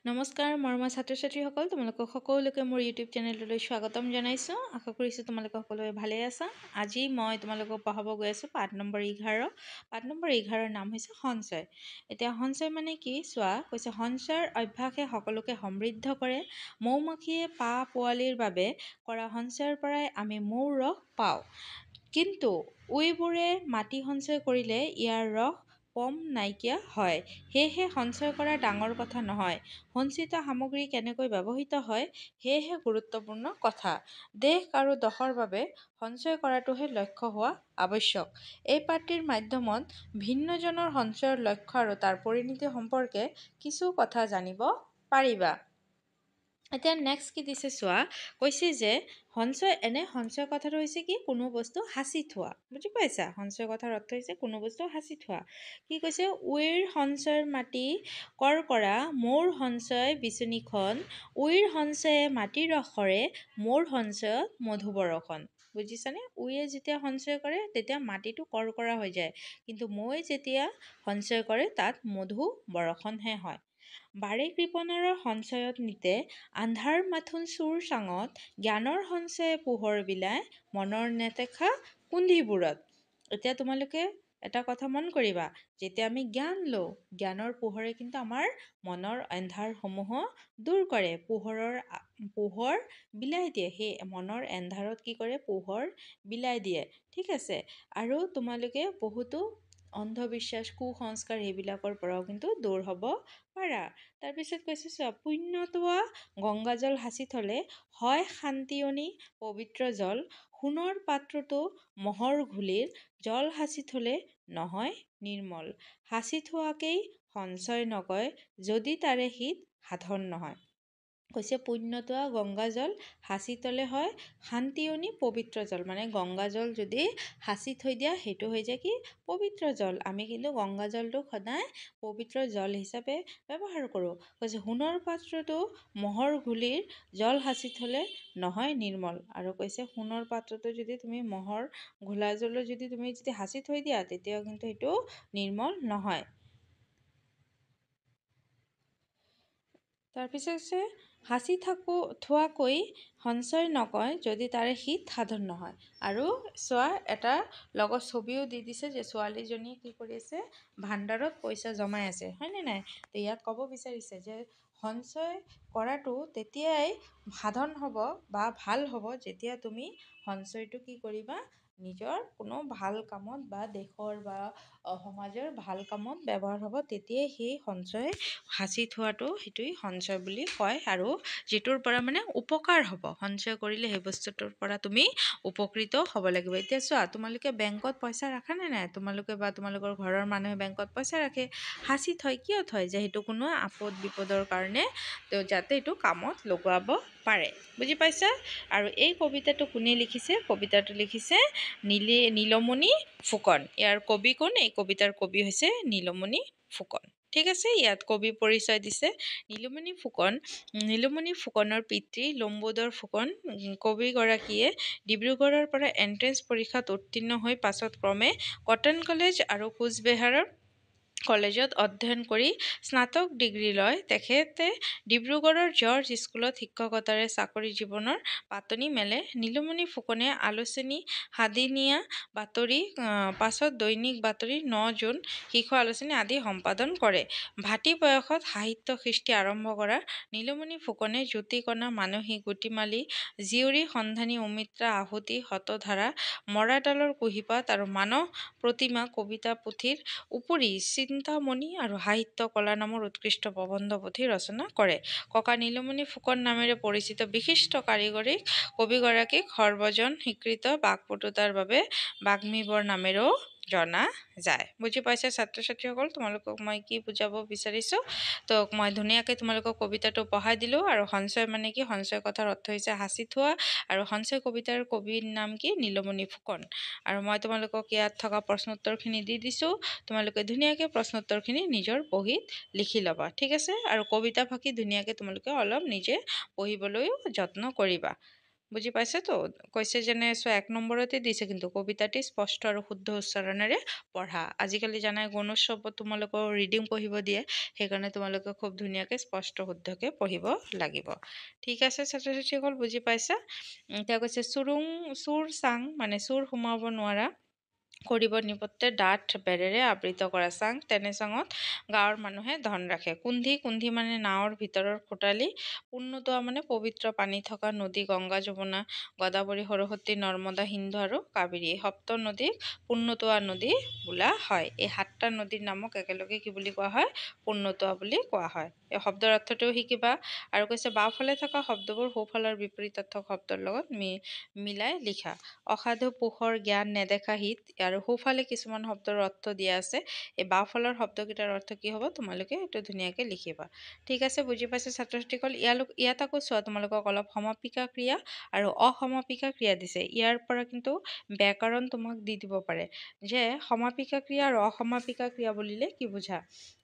নমস্কাৰ মৰমৰ ছাত্ৰ ছাত্ৰীসকল, তোমালোকক সকলোকে মোৰ ইউটিউব চেনেললৈ স্বাগতম জনাইছোঁ। আশা কৰিছোঁ তোমালোকে সকলোৱে ভালে আছা। আজি মই তোমালোকক পঢ়াব গৈ আছোঁ পাঠ নম্বৰ 11। পাঠ নম্বৰ 11ৰ নাম হৈছে সঞ্চয়। এতিয়া সঞ্চয় মানে কি চোৱা, কৈছে সঞ্চয়ৰ অভ্যাসে সকলোকে সমৃদ্ধ কৰে। মৌমাখিয়ে পোৱালিৰ বাবে কৰা সঞ্চয়ৰ পৰাই আমি মৌৰ ৰস পাওঁ। কিন্তু উইবোৰে মাটি সঞ্চয় কৰিলে ইয়াৰ ৰস কম নাইকিয়া হয়। সেয়েহে সঞ্চয় কৰা ডাঙৰ কথা নহয়, সঞ্চিত সামগ্ৰী কেনেকৈ ব্যৱহৃত হয় সেয়েহে গুৰুত্বপূৰ্ণ কথা। দেশ আৰু দশৰ বাবে সঞ্চয় কৰাটোহে লক্ষ্য হোৱা আৱশ্যক। এই পাঠটিৰ মাধ্যমত ভিন্নজনৰ সঞ্চয়ৰ লক্ষ্য আৰু তাৰ পৰিণতি সম্পৰ্কে কিছু কথা জানিব পাৰিবা। এতিয়া নেক্সট কি দিছে চোৱা, কৈছে যে সঞ্চয় কথাটো হৈছে কি, কোনো বস্তু সাঁচি থোৱা। বুজি পাইছা? সঞ্চয় কথাৰ অৰ্থ হৈছে কোনো বস্তু সাঁচি থোৱা। কি কৈছে, উইৰ সঞ্চয়ৰ মাটি কৰকৰা, মৌৰ সঞ্চয় বিচনীখন, উইৰ সঞ্চয়ে মাটিৰ ৰসৰে, মৌৰ সঞ্চয়ত মধু বৰষণ। বুজিছানে? উইয়ে যেতিয়া সঞ্চয় কৰে তেতিয়া মাটিটো কৰকৰা হৈ যায়, কিন্তু মৌৱে যেতিয়া সঞ্চয় কৰে তাত মধু বৰষণহে হয়। বাৰে কৃপনাৰৰ সঞ্চয়ত নিতে, আন্ধাৰ মাথোন চোৰ চাঙত, জ্ঞানৰ সঞ্চয়ে পোহৰ বিলায়, মনৰ নেদেখা কুণ্ঠিবোৰত। এতিয়া তোমালোকে এটা কথা মন কৰিবা, যেতিয়া আমি জ্ঞান লওঁ, জ্ঞানৰ পোহৰে কিন্তু আমাৰ মনৰ এন্ধাৰসমূহ দূৰ কৰে, পোহৰ বিলাই দিয়ে। সেই মনৰ এন্ধাৰত কি কৰে, পোহৰ বিলাই দিয়ে। ঠিক আছে। আৰু তোমালোকে বহুতো অন্ধবিশ্বাস, কুসংস্কাৰ এইবিলাকৰ পৰাও কিন্তু দূৰ হ'ব পাৰা। তাৰপিছত কৈছে চোৱা, পুণ্যটোৱা গংগাজল সাঁচি থলে হয় শান্তিয়নী পবিত্ৰ জল, সোণৰ পাত্ৰটো মহৰ ঘুলিৰ, জল সাঁচি থলে নহয় নিৰ্মল। সাঁচি থোৱাকেই সঞ্চয় নকয়, যদি তাৰে হিত সাধন নহয়। কৈছে পুণ্যটোৱা গংগাজল সাঁচি থলে হয় শান্তিয়নী পবিত্ৰ জল, মানে গংগাজল যদি সাঁচি থৈ দিয়া সেইটো হৈ যায় কি, পবিত্ৰ জল। আমি কিন্তু গংগাজলটোক সদায় পবিত্ৰ জল হিচাপে ব্যৱহাৰ কৰোঁ। কৈছে সোণৰ পাত্ৰটো মহৰ ঘুলিৰ, জল সাঁচি থলে নহয় নিৰ্মল। আৰু কৈছে সোণৰ পাত্ৰটো যদি তুমি মহৰ ঘোলা জলত যদি সাঁচি থৈ দিয়া তেতিয়াও কিন্তু সেইটো নিৰ্মল নহয়। তাৰপিছত হৈছে সাঁচি থোৱাকৈ সঞ্চয় নকয়, যদি তাৰে হিত সাধন নহয়। আৰু চোৱা, এটা লগত ছবিও দি দিছে যে ছোৱালীজনীয়ে কি কৰি আছে, ভাণ্ডাৰত পইচা জমাই আছে, হয়নে নাই? তো ইয়াত ক'ব বিচাৰিছে যে সঞ্চয় কৰাটো তেতিয়াই সাধন হ'ব বা ভাল হ'ব যেতিয়া তুমি সঞ্চয়টো কি কৰিবা, নিজৰ কোনো ভাল কামত বা দেশৰ বা সমাজৰ ভাল কামত ব্যৱহাৰ হ'ব, তেতিয়াই সেই সঞ্চয় সাঁচি থোৱাটো সেইটোৱে সঞ্চয় বুলি কয়। আৰু যিটোৰ পৰা মানে উপকাৰ হ'ব, সঞ্চয় কৰিলে সেই বস্তুটোৰ পৰা তুমি উপকৃত হ'ব লাগিব। এতিয়া চোৱা, তোমালোকে বেংকত পইচা ৰাখা নে নাই? তোমালোকে বা তোমালোকৰ ঘৰৰ মানুহে বেংকত পইচা ৰাখে, সাঁচি থয়। কিয় থয়? যে সেইটো কোনো আপদ বিপদৰ কাৰণে যাতে এইটো কামত লগাব পাৰে। বুজি পাইছা? আৰু এই কবিতাটো কোনে লিখিছে? কবিতাটো লিখিছে নীলমণি ফুকন। ইয়াৰ কবি কোন? এই কবিতাৰ কবি হৈছে নীলমণি ফুকন। ঠিক আছে। ইয়াত কবি পৰিচয় দিছে নীলমণি ফুকনৰ পিতৃ লম্বোদৰ ফুকন। কবিগৰাকীয়ে ডিব্ৰুগড়ৰ পৰা এন্ট্ৰেন্স পৰীক্ষাত উত্তীৰ্ণ হৈ পাছত ক্ৰমে কটন কলেজ আৰু কোচবিহাৰৰ কলেজত অধ্যয়ন কৰি স্নাতক ডিগ্ৰী লয়। তেখেতে ডিব্ৰুগড়ৰ জৰ্জ স্কুলত শিক্ষকতাৰে চাকৰি জীৱনৰ পাতনি মেলে। নীলমণি ফুকনে আলোচনী সাদিনীয়া বাতৰি, পাছত দৈনিক বাতৰি, 9 জুন, শিশু আলোচনী আদি সম্পাদন কৰে। ভাটি বয়সত সাহিত্য সৃষ্টি আৰম্ভ কৰা নীলমণি ফুকনে জ্যোতিকণা, মানসী, গুটিমালি, জীয়ৰী সন্ধানী, অমিত্ৰা, আহুতি, শতধাৰা, মৰাডালৰ কুঁহিপাত আৰু মানস প্ৰতিমা কবিতা পুথিৰ উপৰি চিন্তামণি আৰু সাহিত্য কলা নামৰ উৎকৃষ্ট প্ৰবন্ধ পুথি ৰচনা কৰে। ককা নীলমণি ফুকন নামেৰে পৰিচিত বিশিষ্ট কাৰিকৰী কবিগৰাকীক সৰ্বজন স্বীকৃত বাকপটুতাৰ বাবে বাগ্মীবৰ নামেৰেও জনা যায়। বুজি পাইছে ছাত্ৰ ছাত্ৰীসকল? তোমালোকক মই কি বুজাব বিচাৰিছোঁ? তো মই ধুনীয়াকৈ তোমালোকক কবিতাটো পঢ়াই দিলোঁ। আৰু সঞ্চয় মানে কি? সঞ্চয় কথাৰ অৰ্থ হৈছে সাঁচি থোৱা। আৰু সঞ্চয় কবিতাৰ কবিৰ নাম কি? নীলমণি ফুকন। আৰু মই তোমালোকক ইয়াত থকা প্ৰশ্ন উত্তৰখিনি দি দিছোঁ। তোমালোকে ধুনীয়াকৈ প্ৰশ্ন উত্তৰখিনি নিজৰ বহীত লিখি ল'বা। ঠিক আছে? আৰু কবিতা ফাঁকি ধুনীয়াকৈ তোমালোকে অলপ নিজে পঢ়িবলৈও যত্ন কৰিবা। বুজি পাইছে তো? কৈছে যেনে এক নম্বৰতে দিছে কিন্তু কবিতাটি স্পষ্ট আৰু শুদ্ধ উচ্চাৰণেৰে পঢ়া। আজিকালি জানাই গণোৎসৱত তোমালোকৰ ৰিডিং পঢ়িব দিয়ে, সেইকাৰণে তোমালোকে খুব ধুনীয়াকৈ স্পষ্ট শুদ্ধকৈ পঢ়িব লাগিব। ঠিক আছে ছাত্ৰ ছাত্ৰীসকল, বুজি পাইছা? এতিয়া কৈছে চুৰ চাং মানে চুৰ সোমাব নোৱাৰা কৰিব নিপত্তে ডাঠ বেৰেৰে আবৃত কৰা চাং, তেনে চাঙত গাঁৱৰ মানুহে ধন ৰাখে। কুন্ধি মানে নাৱৰ ভিতৰৰ খোটালি, পুণ্যতোৱা মানে পবিত্ৰ পানী থকা নদী, গংগা, যমুনা, গদাবৰী, সৰস্বতী, নৰ্মদা, সিন্ধু আৰু কাবেৰী। এই সপ্ত নদীক পুণ্যতোৱা নদী বোলা হয়। এই 7টা নদীৰ নামক একেলগে কি বুলি কোৱা হয়? পুণ্যতোৱা বুলি কোৱা হয়। এই শব্দৰ অৰ্থটোও শিকিবা। আৰু কৈছে বাওঁফালে থকা শব্দবোৰ সোঁফালৰ বিপৰীতাৰ্থক শব্দৰ লগত মিলাই লিখা। অসাধু পোহৰ জ্ঞান নেদেখা হিত, আৰু সোঁফালে কিছুমান শব্দৰ অৰ্থ দিয়া আছে। এই বাওঁফালৰ শব্দকেইটাৰ অৰ্থ কি হ'ব তোমালোকে এইটো ধুনীয়াকৈ লিখিবা। ঠিক আছে, বুজি পাইছে ছাত্ৰ ছাত্ৰীসকল? ইয়াত আকৌ চোৱা, তোমালোকক অলপ সমাপিকা ক্ৰিয়া আৰু অসমাপিকা ক্ৰিয়া দিছে। ইয়াৰ পৰা কিন্তু ব্যাকৰণ তোমাক দি দিব পাৰে যে সমাপিকা ক্ৰিয়া আৰু অসমাপিকা ক্ৰিয়া বুলিলে কি বুজা।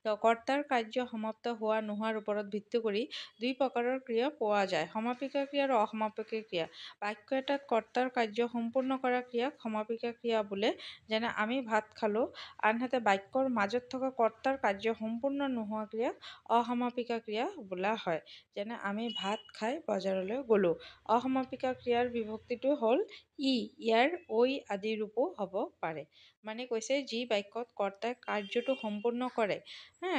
তো কৰ্তাৰ কাৰ্য সমাপ্ত হোৱা নোহোৱাৰ ওপৰত ভিত্তি কৰি দুই প্ৰকাৰৰ ক্ৰিয়া পোৱা যায়, সমাপিকা ক্ৰিয়া আৰু অসমাপিকা ক্ৰিয়া। বাক্য এটাত কৰ্তাৰ কাৰ্য সম্পূৰ্ণ কৰা ক্ৰিয়াক সমাপিকা ক্ৰিয়া বোলে, যেনে আমি ভাত খালোঁ। আনহাতে বাক্যৰ মাজত থকা কৰ্তাৰ কাৰ্য সম্পূৰ্ণ নোহোৱা ক্ৰিয়াক অসমাপিকা ক্ৰিয়া বোলা হয়, যেনে আমি ভাত খাই বজাৰলৈ গ'লোঁ। অসমাপিকা ক্ৰিয়াৰ বিভক্তিটো হ'ল ই, ইয়াৰ, ঐ আদি ৰূপো হ'ব পাৰে। মানে কৈছে যি বাক্যত কৰ্তাই কাৰ্যটো সম্পূৰ্ণ কৰে,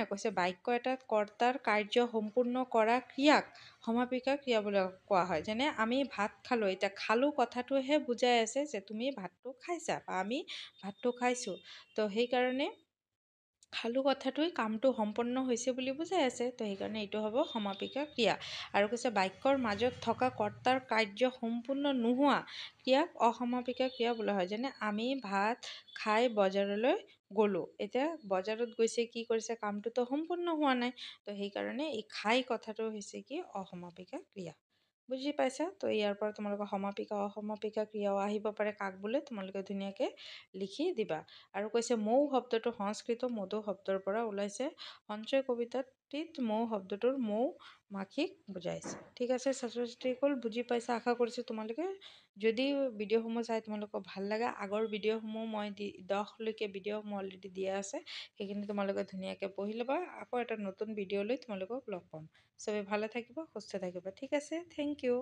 কৈছে বাক্য এটাত কৰ্তাৰ কাৰ্য সম্পূৰ্ণ কৰা ক্ৰিয়াক সমাপিকা ক্ৰিয়া বুলি কোৱা হয়। যেনে আমি ভাত খালোঁ, এতিয়া খালোঁ কথাটোহে বুজাই আছে যে তুমি ভাতটো খাইছা বা আমি ভাতটো খাইছোঁ। তো সেইকাৰণে খালোঁ কথাটোৱে কামটো সম্পন্ন হৈছে বুলি বুজাই আছে। তো সেইকাৰণে এইটো হ'ব সমাপিকা ক্ৰিয়া। আৰু কৈছে বাক্যৰ মাজত থকা কৰ্তাৰ কাৰ্য সম্পূৰ্ণ নোহোৱা ক্ৰিয়াক অসমাপিকা ক্ৰিয়া বোলা হয়। যেনে আমি ভাত খাই বজাৰলৈ গ'লোঁ। এতিয়া বজাৰত গৈছে, কি কৰিছে, কামটোতো সম্পূৰ্ণ হোৱা নাই। তো সেইকাৰণে এই খাই কথাটো হৈছে কি অসমাপিকা ক্ৰিয়া। বুজি পাইছা? তো ইয়াৰ পৰা তোমালোকৰ সমাপিকা অসমাপিকা ক্ৰিয়াও আহিব পাৰে, কাক বোলে তোমালোকে ধুনীয়াকৈ লিখি দিবা। আৰু কৈছে মৌ শব্দটো সংস্কৃত মধু শব্দৰ পৰা ওলাইছে। সঞ্চয় কবিতাটিত মৌ শব্দটোৰ মৌ মাখিক বুজাইছে। ঠিক আছে ছাত্ৰ ছাত্ৰীসকল, বুজি পাইছা? আশা কৰিছোঁ তোমালোকে। যদি ভিডিঅ'সমূহ চাই তোমালোকৰ ভাল লাগে, আগৰ ভিডিঅ'সমূহ মই 10লৈকে ভিডিঅ'সমূহ অলৰেডি দিয়া আছে, সেইখিনি তোমালোকে ধুনীয়াকৈ পঢ়ি ল'বা। আকৌ এটা নতুন ভিডিঅ' লৈ তোমালোকক লগ পাম। চবেই ভালে থাকিবা, সুস্থ থাকিবা। ঠিক আছে, থেংক ইউ।